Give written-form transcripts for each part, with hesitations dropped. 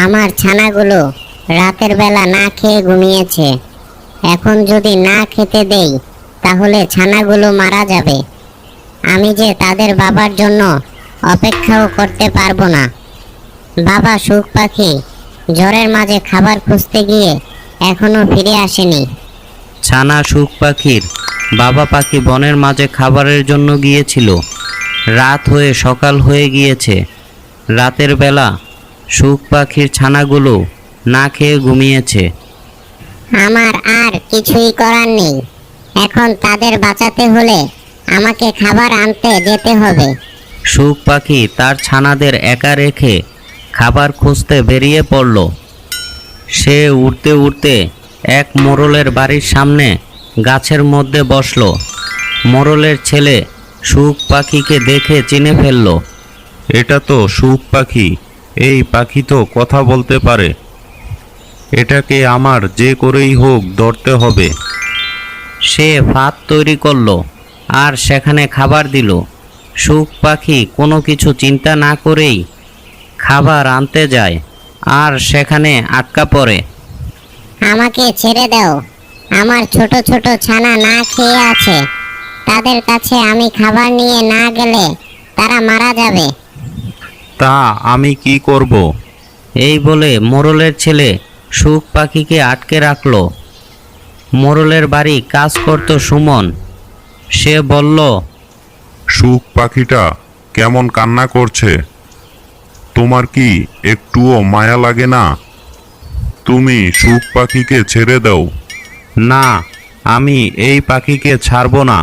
আমার ছানাগুলো রাতের বেলা না খেয়ে ঘুমিয়েছে। এখন যদি না খেতে দেই তাহলে ছানাগুলো মারা যাবে। আমি যে তাদের বাবার জন্য অপেক্ষাও করতে পারবো না। বাবা সুখ পাখি ঝড়ের মাঝে খাবার খুঁজতে গিয়ে এখনো ফিরে আসেনি। ছানা সুখ পাখির বাবা পাখি বনের মাঝে খাবারের জন্য গিয়েছিল। রাত হয়ে সকাল হয়ে গিয়েছে। রাতের বেলা সুখ পাখির ছানাগুলো না খেয়ে ঘুমিয়েছে। আমার আর কিছুই করার নেই। এখন তাদের বাঁচাতে হলে আমাকে খাবার আনতে যেতে হবে। সুখ পাখি তার ছানাদের একা রেখে খাবার খুঁজতে বেরিয়ে পড়ল। সে উড়তে উড়তে এক মোড়লের বাড়ির সামনে গাছের মধ্যে বসল। মোড়লের ছেলে সুখ পাখিকে দেখে চিনে ফেলল। এটা তো সুখ পাখি, এই পাখি তো কথা বলতে পারে। এটাকে আমার যে করেই হোক ধরতে হবে। সে ফাঁদ তৈরি করলো আর সেখানে খাবার দিল। সুখ পাখি কোনো কিছু চিন্তা না করেই খাবার আনতে যায় আর সেখানে আটকা পড়ে। আমাকে ছেড়ে দাও, আমার ছোট ছোট ছানা না খেয়ে আছে। তাদের কাছে আমি খাবার নিয়ে না গেলে তারা মারা যাবে। তা আমি কি করব? এই বলে মোড়লের ছেলে সুখ পাখিকে আটকে রাখলো। মোড়লের বাড়ি কাজ করত সুমন। সে বলল, সুখ পাখিটা কেমন কান্না করছে, তোমার কি একটুও মায়া লাগে না? তুমি সুখ পাখিকে ছেড়ে দাও। না, আমি এই পাখিকে ছাড়ব না।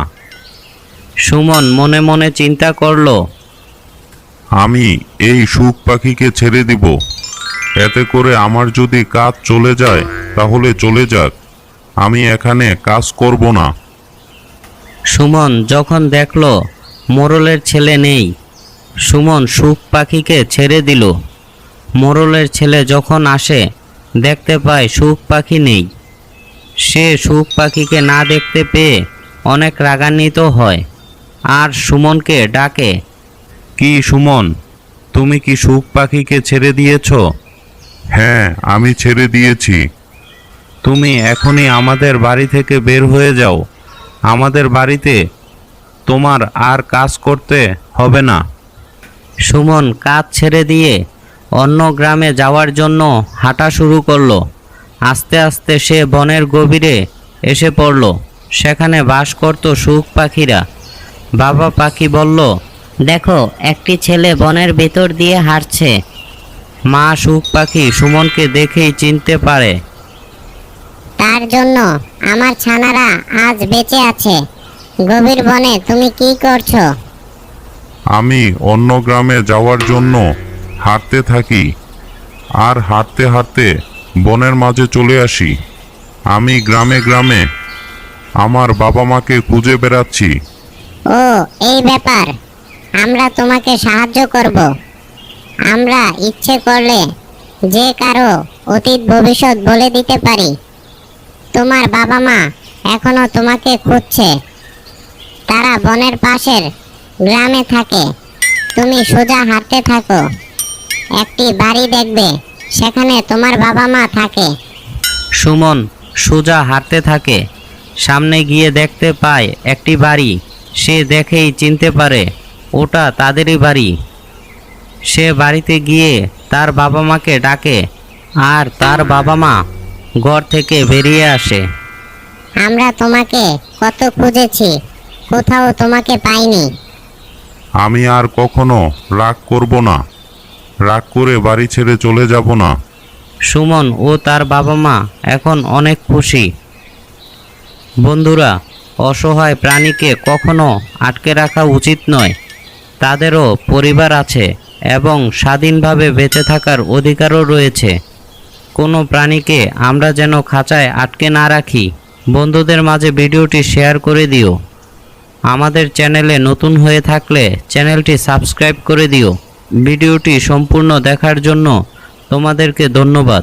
সুমন মনে মনে চিন্তা করলো, আমি এই সুখ পাখিকে ছেড়ে দিব। এতে করে আমার যদি কাজ চলে যায় তাহলে চলে যাক, আমি এখানে কাজ করব না। সুমন যখন দেখলো মোড়লের ছেলে নেই, সুমন সুখ পাখিকে ছেড়ে দিল। মোড়লের ছেলে যখন আসে দেখতে পায় সুখ পাখি নেই। সে সুখ পাখিকে না দেখতে পেয়ে অনেক রাগান্বিত হয় আর সুমনকে ডাকে। কি সুমন, তুমি কি সুখ পাখিকে ছেড়ে দিয়েছ? হ্যাঁ, আমি ছেড়ে দিয়েছি। তুমি এখনই আমাদের বাড়ি থেকে বের হয়ে যাও। আমাদের বাড়িতে তোমার আর কাজ করতে হবে না। সুমন কাজ ছেড়ে দিয়ে অন্য গ্রামে যাওয়ার জন্য হাঁটা শুরু করলো। আস্তে আস্তে সে বনের গভীরে এসে পড়ল। সেখানে বাস করত সুখ পাখিরা। বাবা পাখি বলল, দেখো, একটি ছেলে বনের ভেতর দিয়ে হাঁটছে। মা সুখ পাখি সুমনকে দেখেই চিনতে পারে। তার জন্য আমার ছানারা আজ বেঁচে আছে। গভীর বনে তুমি কি করছো? আমি অন্য গ্রামে যাওয়ার জন্য হাঁটতে থাকি, আর হাঁটতে হাঁটতে বনের মাঝে চলে আসি। আমি গ্রামে গ্রামে আমার বাবা মাকে খুঁজে বেড়াচ্ছি। ও, এই ব্যাপার। আমরা তোমাকে সাহায্য করব। আমরা ইচ্ছে করলে যে কারো অতীত ভবিষ্যৎ বলে দিতে পারি। তোমার বাবা মা এখনো তোমাকে খুঁজছে। তারা বনের পাশের গ্রামে থাকে। তুমি সোজা হাঁটতে থাকো, একটি বাড়ি দেখবে, সেখানে তোমার বাবা মা থাকে। সুমন সোজা হাঁটতে থাকে। সামনে গিয়ে দেখতে পায় একটি বাড়ি। সে দেখেই চিনতে পারে ওটা তাদেরই বাড়ি। সে বাড়িতে গিয়ে তার বাবা মাকে ডাকে আর তার বাবা মা ঘর থেকে বেরিয়ে আসে। আমরা তোমাকে কত খুঁজেছি, কোথাও তোমাকে পাইনি। আমি আর কখনো রাগ করব না, রাগ করে বাড়ি ছেড়ে চলে যাব না। সুমন ও তার বাবা মা এখন অনেক খুশি। বন্ধুরা, অসহায় প্রাণীকে কখনো আটকে রাখা উচিত নয়। তাদেরও পরিবার আছে এবং স্বাধীনভাবে বেঁচে থাকার অধিকারও রয়েছে। কোনো প্রাণীকে আমরা যেন খাঁচায় আটকে না রাখি। বন্ধুদের মাঝে ভিডিওটি শেয়ার করে দিও। আমাদের চ্যানেলে নতুন হয়ে থাকলে চ্যানেলটি সাবস্ক্রাইব করে দিও। ভিডিওটি সম্পূর্ণ দেখার জন্য তোমাদেরকে ধন্যবাদ।